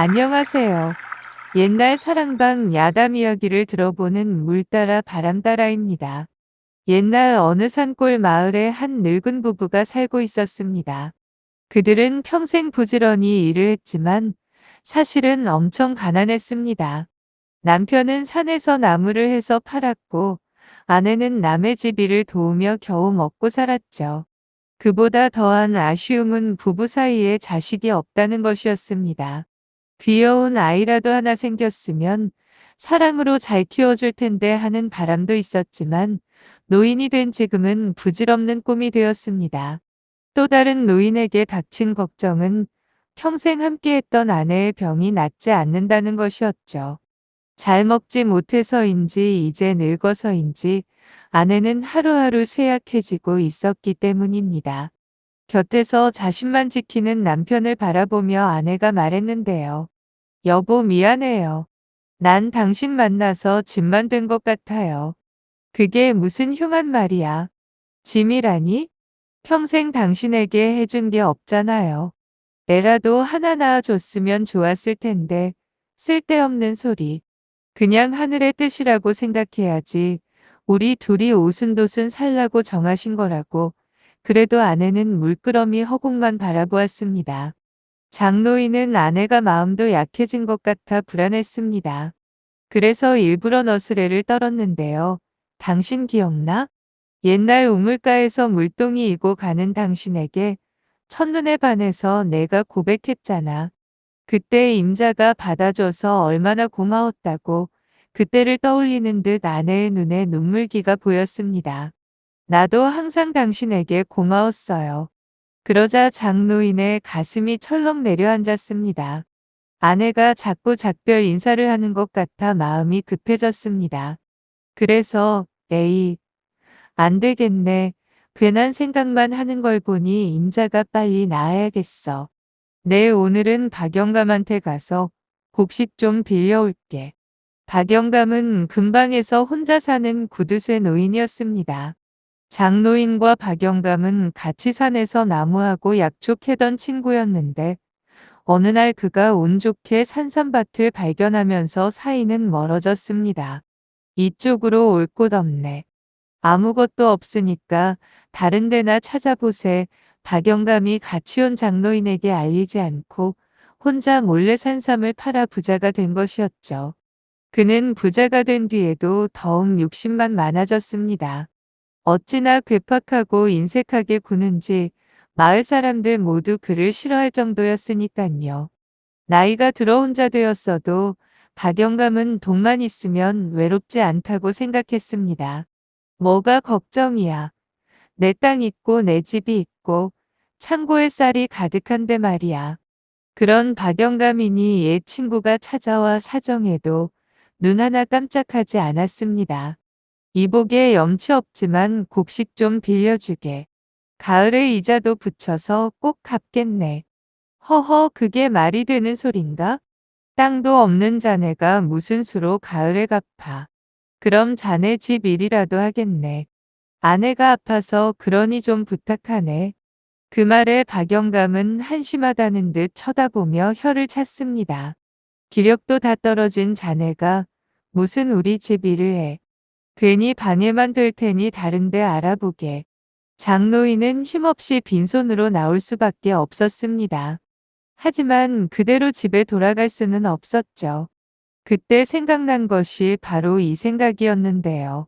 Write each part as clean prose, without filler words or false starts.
안녕하세요. 옛날 사랑방 야담 이야기를 들어보는 물 따라 바람 따라입니다. 옛날 어느 산골 마을에 한 늙은 부부가 살고 있었습니다. 그들은 평생 부지런히 일을 했지만 사실은 엄청 가난했습니다. 남편은 산에서 나무를 해서 팔았고 아내는 남의 집 일을 도우며 겨우 먹고 살았죠. 그보다 더한 아쉬움은 부부 사이에 자식이 없다는 것이었습니다. 귀여운 아이라도 하나 생겼으면 사랑으로 잘 키워줄 텐데 하는 바람도 있었지만 노인이 된 지금은 부질없는 꿈이 되었습니다. 또 다른 노인에게 닥친 걱정은 평생 함께했던 아내의 병이 낫지 않는다는 것이었죠. 잘 먹지 못해서인지 이제 늙어서인지 아내는 하루하루 쇠약해지고 있었기 때문입니다. 곁에서 자신만 지키는 남편을 바라보며 아내가 말했는데요. 여보 미안해요. 난 당신 만나서 짐만 된 것 같아요. 그게 무슨 흉한 말이야. 짐이라니? 평생 당신에게 해준 게 없잖아요. 애라도 하나 낳아줬으면 좋았을 텐데 쓸데없는 소리. 그냥 하늘의 뜻이라고 생각해야지. 우리 둘이 오순도순 살라고 정하신 거라고. 그래도 아내는 물끄러미 허공만 바라보았습니다. 장노인은 아내가 마음도 약해진 것 같아 불안했습니다. 그래서 일부러 너스레를 떨었는데요. 당신 기억나? 옛날 우물가에서 물동이 이고 가는 당신에게 첫눈에 반해서 내가 고백했잖아. 그때 임자가 받아줘서 얼마나 고마웠다고. 그때를 떠올리는 듯 아내의 눈에 눈물기가 보였습니다. 나도 항상 당신에게 고마웠어요. 그러자 장노인의 가슴이 철렁 내려앉았습니다. 아내가 자꾸 작별 인사를 하는 것 같아 마음이 급해졌습니다. 그래서 에이, 안 되겠네. 괜한 생각만 하는 걸 보니 임자가 빨리 나아야겠어. 오늘은 박영감한테 가서 곡식 좀 빌려올게. 박영감은 근방에서 혼자 사는 구두쇠 노인이었습니다. 장노인과 박영감은 같이 산에서 나무하고 약촉해던 친구였는데 어느 날 그가 운 좋게 산삼밭을 발견하면서 사이는 멀어졌습니다. 이쪽으로 올 곳 없네. 아무것도 없으니까 다른 데나 찾아보세. 박영감이 같이 온 장노인에게 알리지 않고 혼자 몰래 산삼을 팔아 부자가 된 것이었죠. 그는 부자가 된 뒤에도 더욱 욕심만 많아졌습니다. 어찌나 괴팍하고 인색하게 구는지 마을 사람들 모두 그를 싫어할 정도였으니깐요. 나이가 들어 혼자 되었어도 박영감은 돈만 있으면 외롭지 않다고 생각했습니다. 뭐가 걱정이야. 내 땅 있고 내 집이 있고 창고에 쌀이 가득한데 말이야. 그런 박영감이니 옛 친구가 찾아와 사정해도 눈 하나 깜짝하지 않았습니다. 이복에 염치 없지만 곡식 좀 빌려주게. 가을에 이자도 붙여서 꼭 갚겠네. 허허, 그게 말이 되는 소린가? 땅도 없는 자네가 무슨 수로 가을에 갚아. 그럼 자네 집 일이라도 하겠네. 아내가 아파서 그러니 좀 부탁하네. 그 말에 박영감은 한심하다는 듯 쳐다보며 혀를 찼습니다. 기력도 다 떨어진 자네가 무슨 우리 집 일을 해. 괜히 방해만 될 테니 다른 데 알아보게. 장노인은 힘없이 빈손으로 나올 수밖에 없었습니다. 하지만 그대로 집에 돌아갈 수는 없었죠. 그때 생각난 것이 바로 이 생각이었는데요.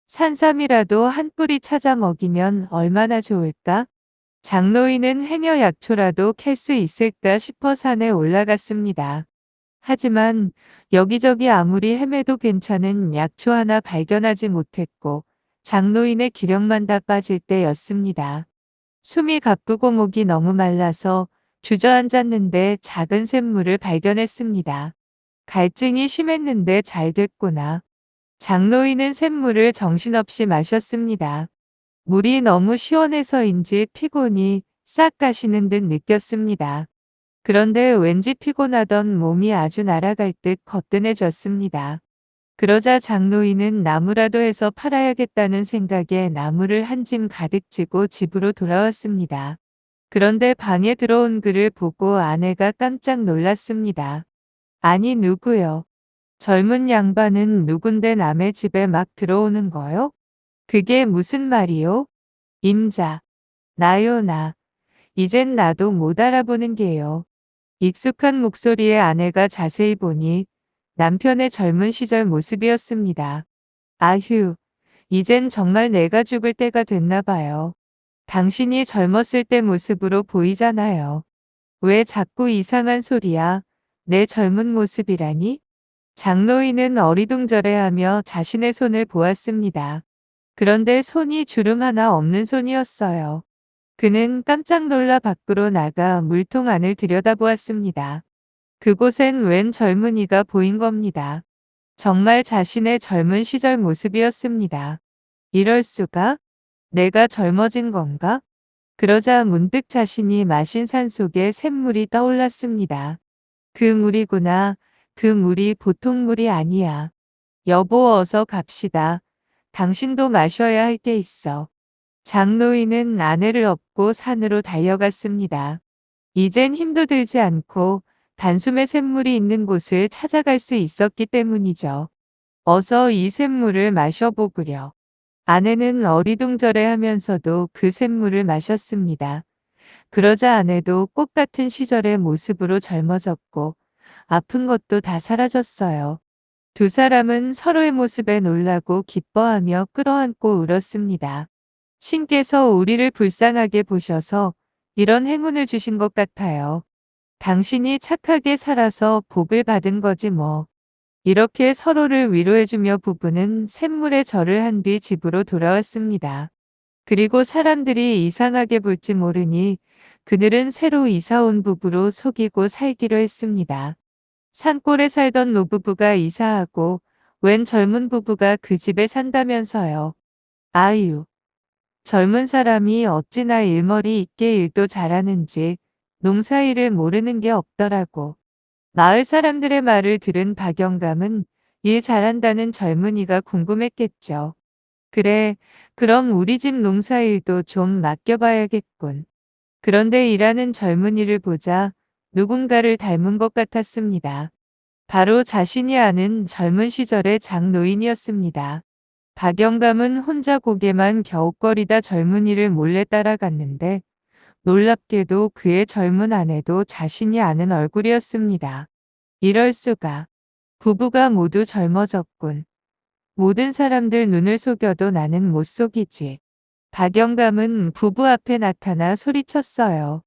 산삼이라도 한 뿌리 찾아 먹이면 얼마나 좋을까? 장노인은 해녀 약초라도 캘 수 있을까 싶어 산에 올라갔습니다. 하지만 여기저기 아무리 헤매도 괜찮은 약초 하나 발견하지 못했고 장노인의 기력만 다 빠질 때였습니다. 숨이 가쁘고 목이 너무 말라서 주저앉았는데 작은 샘물을 발견했습니다. 갈증이 심했는데 잘 됐구나. 장노인은 샘물을 정신없이 마셨습니다. 물이 너무 시원해서인지 피곤이 싹 가시는 듯 느꼈습니다. 그런데 왠지 피곤하던 몸이 아주 날아갈 듯 거뜬해졌습니다. 그러자 장노인은 나무라도 해서 팔아야겠다는 생각에 나무를 한 짐 가득 지고 집으로 돌아왔습니다. 그런데 방에 들어온 그를 보고 아내가 깜짝 놀랐습니다. 아니 누구요? 젊은 양반은 누군데 남의 집에 막 들어오는 거요? 그게 무슨 말이요? 임자. 나요 나. 이젠 나도 못 알아보는 게요. 익숙한 목소리의 아내가 자세히 보니 남편의 젊은 시절 모습이었습니다. 아휴, 이젠 정말 내가 죽을 때가 됐나 봐요. 당신이 젊었을 때 모습으로 보이잖아요. 왜 자꾸 이상한 소리야? 내 젊은 모습이라니? 장노인은 어리둥절해하며 자신의 손을 보았습니다. 그런데 손이 주름 하나 없는 손이었어요. 그는 깜짝 놀라 밖으로 나가 물통 안을 들여다보았습니다. 그곳엔 웬 젊은이가 보인 겁니다. 정말 자신의 젊은 시절 모습이었습니다. 이럴 수가? 내가 젊어진 건가? 그러자 문득 자신이 마신 산속에 샘물이 떠올랐습니다. 그 물이구나. 그 물이 보통 물이 아니야. 여보 어서 갑시다. 당신도 마셔야 할 게 있어. 장노인은 아내를 업고 산으로 달려갔습니다. 이젠 힘도 들지 않고 단숨에 샘물이 있는 곳을 찾아갈 수 있었기 때문이죠. 어서 이 샘물을 마셔보구려. 아내는 어리둥절해 하면서도 그 샘물을 마셨습니다. 그러자 아내도 꽃 같은 시절의 모습으로 젊어졌고 아픈 것도 다 사라졌어요. 두 사람은 서로의 모습에 놀라고 기뻐하며 끌어안고 울었습니다. 신께서 우리를 불쌍하게 보셔서 이런 행운을 주신 것 같아요. 당신이 착하게 살아서 복을 받은 거지 뭐. 이렇게 서로를 위로해주며 부부는 샘물에 절을 한 뒤 집으로 돌아왔습니다. 그리고 사람들이 이상하게 볼지 모르니 그들은 새로 이사 온 부부로 속이고 살기로 했습니다. 산골에 살던 노부부가 이사하고 웬 젊은 부부가 그 집에 산다면서요. 아유, 젊은 사람이 어찌나 일머리 있게 일도 잘하는지 농사일을 모르는 게 없더라고. 마을 사람들의 말을 들은 박영감은 일 잘한다는 젊은이가 궁금했겠죠. 그래, 그럼 우리 집 농사일도 좀 맡겨봐야겠군. 그런데 일하는 젊은이를 보자 누군가를 닮은 것 같았습니다. 바로 자신이 아는 젊은 시절의 장노인이었습니다. 박영감은 혼자 고개만 갸웃거리다 젊은이를 몰래 따라갔는데 놀랍게도 그의 젊은 아내도 자신이 아는 얼굴이었습니다. 이럴 수가. 부부가 모두 젊어졌군. 모든 사람들 눈을 속여도 나는 못 속이지. 박영감은 부부 앞에 나타나 소리쳤어요.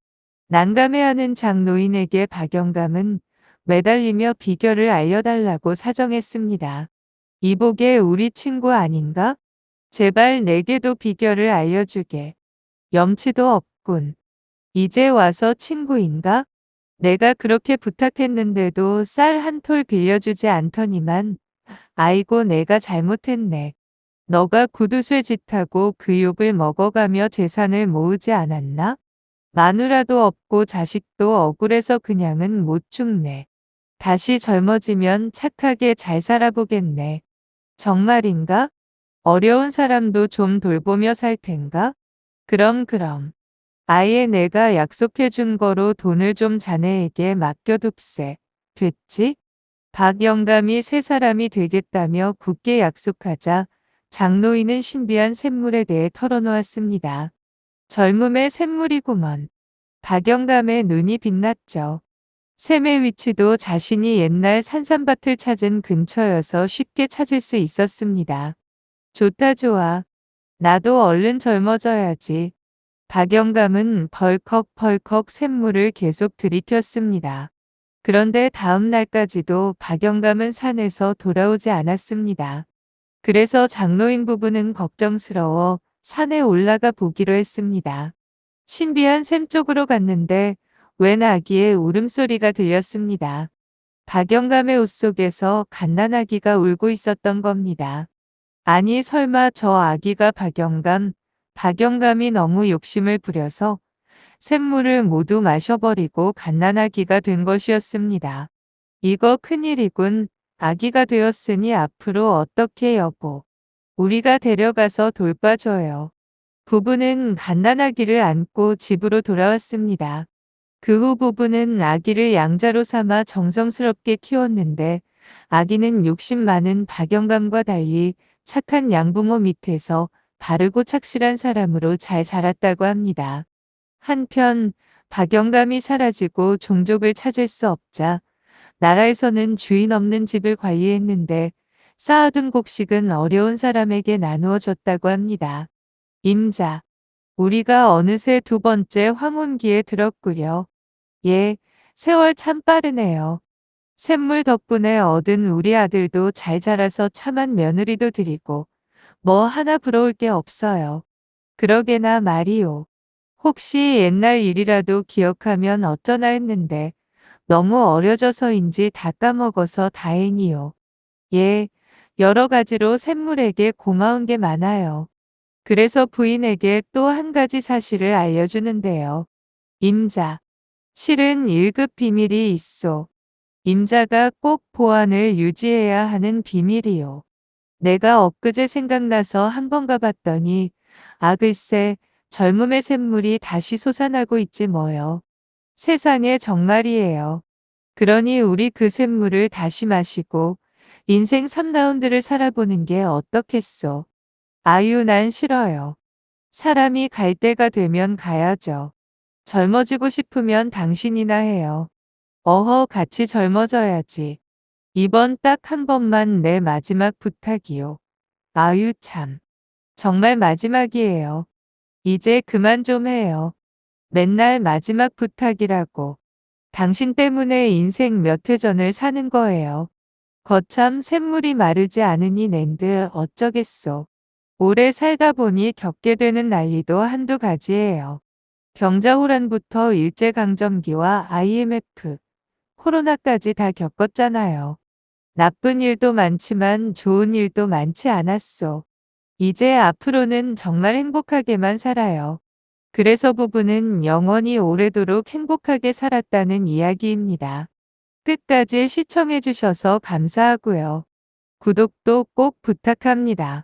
난감해하는 장노인에게 박영감은 매달리며 비결을 알려달라고 사정했습니다. 이복의 우리 친구 아닌가? 제발 내게도 비결을 알려주게. 염치도 없군. 이제 와서 친구인가? 내가 그렇게 부탁했는데도 쌀 한 톨 빌려주지 않더니만. 아이고 내가 잘못했네. 너가 구두쇠 짓하고 그 욕을 먹어가며 재산을 모으지 않았나? 마누라도 없고 자식도 억울해서 그냥은 못 죽네. 다시 젊어지면 착하게 잘 살아보겠네. 정말인가? 어려운 사람도 좀 돌보며 살 텐가? 그럼. 아예 내가 약속해 준 거로 돈을 좀 자네에게 맡겨둡세. 됐지? 박영감이 세 사람이 되겠다며 굳게 약속하자 장노인은 신비한 샘물에 대해 털어놓았습니다. 젊음의 샘물이구먼. 박영감의 눈이 빛났죠. 샘의 위치도 자신이 옛날 산삼밭을 찾은 근처여서 쉽게 찾을 수 있었습니다. 좋다 좋아. 나도 얼른 젊어져야지. 박영감은 벌컥벌컥 샘물을 계속 들이켰습니다. 그런데 다음 날까지도 박영감은 산에서 돌아오지 않았습니다. 그래서 장로인 부부는 걱정스러워 산에 올라가 보기로 했습니다. 신비한 샘 쪽으로 갔는데 웬 아기의 울음소리가 들렸습니다. 박영감의 옷 속에서 갓난아기가 울고 있었던 겁니다. 아니 설마 저 아기가 박영감이 너무 욕심을 부려서 샘물을 모두 마셔버리고 갓난아기가 된 것이었습니다. 이거 큰일이군. 아기가 되었으니 앞으로 어떻게 여보. 우리가 데려가서 돌봐줘요. 부부는 갓난아기를 안고 집으로 돌아왔습니다. 그 후 부부는 아기를 양자로 삼아 정성스럽게 키웠는데 아기는 욕심 많은 박영감과 달리 착한 양부모 밑에서 바르고 착실한 사람으로 잘 자랐다고 합니다. 한편 박영감이 사라지고 종족을 찾을 수 없자 나라에서는 주인 없는 집을 관리했는데 쌓아둔 곡식은 어려운 사람에게 나누어 줬다고 합니다. 임자. 우리가 어느새 두 번째 황혼기에 들었구려. 예, 세월 참 빠르네요. 샘물 덕분에 얻은 우리 아들도 잘 자라서 참한 며느리도 드리고 뭐 하나 부러울 게 없어요. 그러게나 말이요. 혹시 옛날 일이라도 기억하면 어쩌나 했는데 너무 어려져서인지 다 까먹어서 다행이요. 예, 여러 가지로 샘물에게 고마운 게 많아요. 그래서 부인에게 또 한 가지 사실을 알려주는데요. 임자. 실은 1급 비밀이 있소. 임자가 꼭 보안을 유지해야 하는 비밀이요. 내가 엊그제 생각나서 한번 가봤더니 글쎄 젊음의 샘물이 다시 솟아나고 있지 뭐요. 세상에 정말이에요. 그러니 우리 그 샘물을 다시 마시고 인생 3라운드를 살아보는 게 어떻겠소. 아유 난 싫어요. 사람이 갈 때가 되면 가야죠. 젊어지고 싶으면 당신이나 해요. 어허 같이 젊어져야지. 이번 딱 한 번만 내 마지막 부탁이요. 아유 참. 정말 마지막이에요. 이제 그만 좀 해요. 맨날 마지막 부탁이라고. 당신 때문에 인생 몇 회전을 사는 거예요. 거참 샘물이 마르지 않으니 낸들 어쩌겠소. 오래 살다 보니 겪게 되는 난리도 한두 가지예요. 병자호란부터 일제강점기와 IMF, 코로나까지 다 겪었잖아요. 나쁜 일도 많지만 좋은 일도 많지 않았소. 이제 앞으로는 정말 행복하게만 살아요. 그래서 부부는 영원히 오래도록 행복하게 살았다는 이야기입니다. 끝까지 시청해주셔서 감사하고요. 구독도 꼭 부탁합니다.